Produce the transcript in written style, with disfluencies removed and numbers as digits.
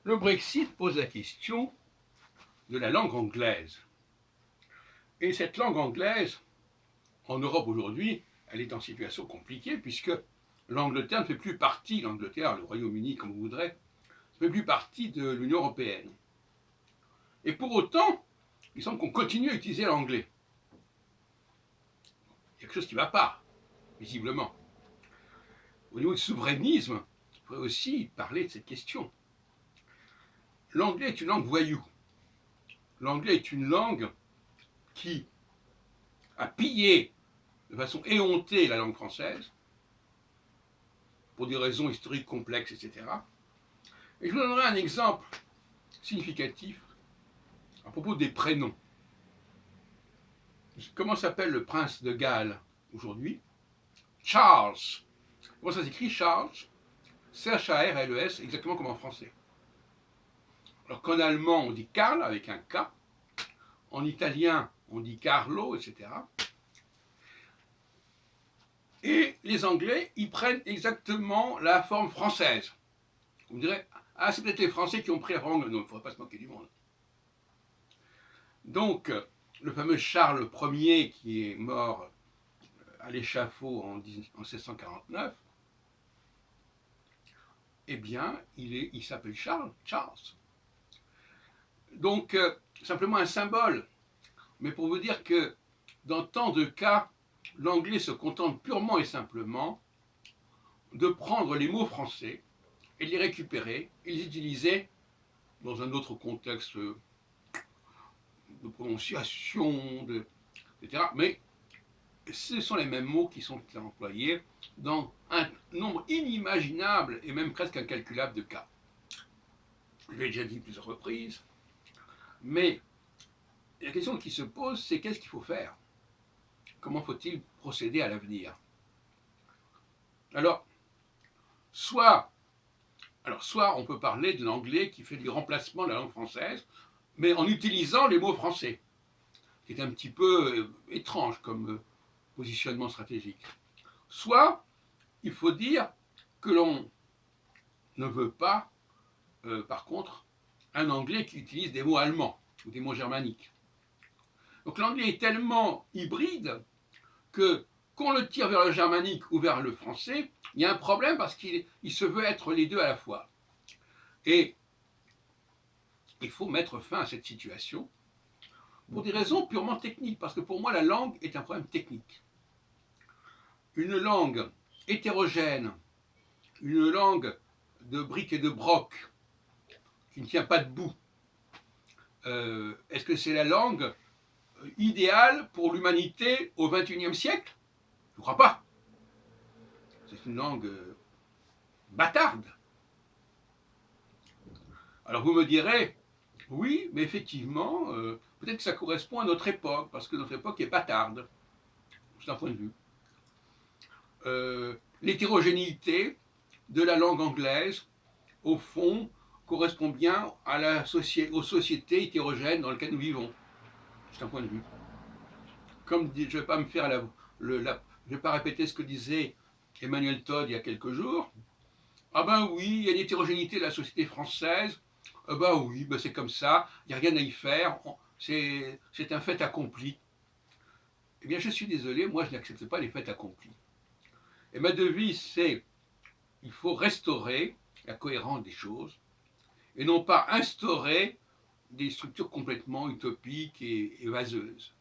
Le Brexit pose la question de la langue anglaise. Et cette langue anglaise, en Europe aujourd'hui, elle est en situation compliquée puisque l'Angleterre ne fait plus partie, l'Angleterre, le Royaume-Uni, comme vous voudrez, ne fait plus partie de l'Union européenne. Et pour autant, il semble qu'on continue à utiliser l'anglais. Il y a quelque chose qui ne va pas, visiblement. Au niveau du souverainisme, il faudrait aussi parler de cette question. L'anglais est une langue voyou. L'anglais est une langue qui a pillé de façon éhontée la langue française, pour des raisons historiques complexes, etc. Et je vous donnerai un exemple significatif à propos des prénoms. Comment s'appelle le prince de Galles aujourd'hui? Charles. Comment ça s'écrit Charles? C-H-A-R-L-E-S, exactement comme en français. Alors qu'en allemand, on dit Karl avec un K. En italien, on dit Carlo, etc. Et les Anglais, ils prennent exactement la forme française. Vous me direz, ah, c'est peut-être les Français qui ont pris la forme. Non, il ne faudrait pas se moquer du monde. Donc, le fameux Charles Ier, qui est mort à l'échafaud en 1649, eh bien, il s'appelle Charles. Donc, simplement un symbole. Mais pour vous dire que dans tant de cas, l'anglais se contente purement et simplement de prendre les mots français et de les récupérer et les utiliser dans un autre contexte de prononciation, etc. Mais ce sont les mêmes mots qui sont employés dans un nombre inimaginable et même presque incalculable de cas. Je l'ai déjà dit plusieurs reprises, mais la question qui se pose, c'est qu'est-ce qu'il faut faire? Comment faut-il procéder à l'avenir? Alors, soit on peut parler de l'anglais qui fait du remplacement de la langue française, mais en utilisant les mots français, qui est un petit peu étrange comme positionnement stratégique. Soit il faut dire que l'on ne veut pas, par contre, un anglais qui utilise des mots allemands ou des mots germaniques. Donc l'anglais est tellement hybride que qu'on le tire vers le germanique ou vers le français, il y a un problème parce qu'il se veut être les deux à la fois. Et il faut mettre fin à cette situation pour des raisons purement techniques, parce que pour moi la langue est un problème technique. Une langue hétérogène, une langue de briques et de broc, qui ne tient pas debout, est-ce que c'est la langue idéale pour l'humanité au XXIe siècle? Je ne crois pas. C'est une langue bâtarde. Alors vous me direz, oui, mais effectivement, peut-être que ça correspond à notre époque, parce que notre époque est bâtarde. C'est un point de vue. L'hétérogénéité de la langue anglaise, au fond, correspond bien à aux sociétés hétérogènes dans lesquelles nous vivons. C'est un point de vue. Comme je ne vais pas me faire je ne vais pas répéter ce que disait Emmanuel Todd il y a quelques jours. Ah ben oui, il y a une hétérogénéité de la société française. Ah ben oui, ben c'est comme ça, il n'y a rien à y faire, c'est un fait accompli. Eh bien je suis désolé, moi je n'accepte pas les faits accomplis. Et ma devise c'est, il faut restaurer la cohérence des choses, et non pas instaurer des structures complètement utopiques et vaseuses.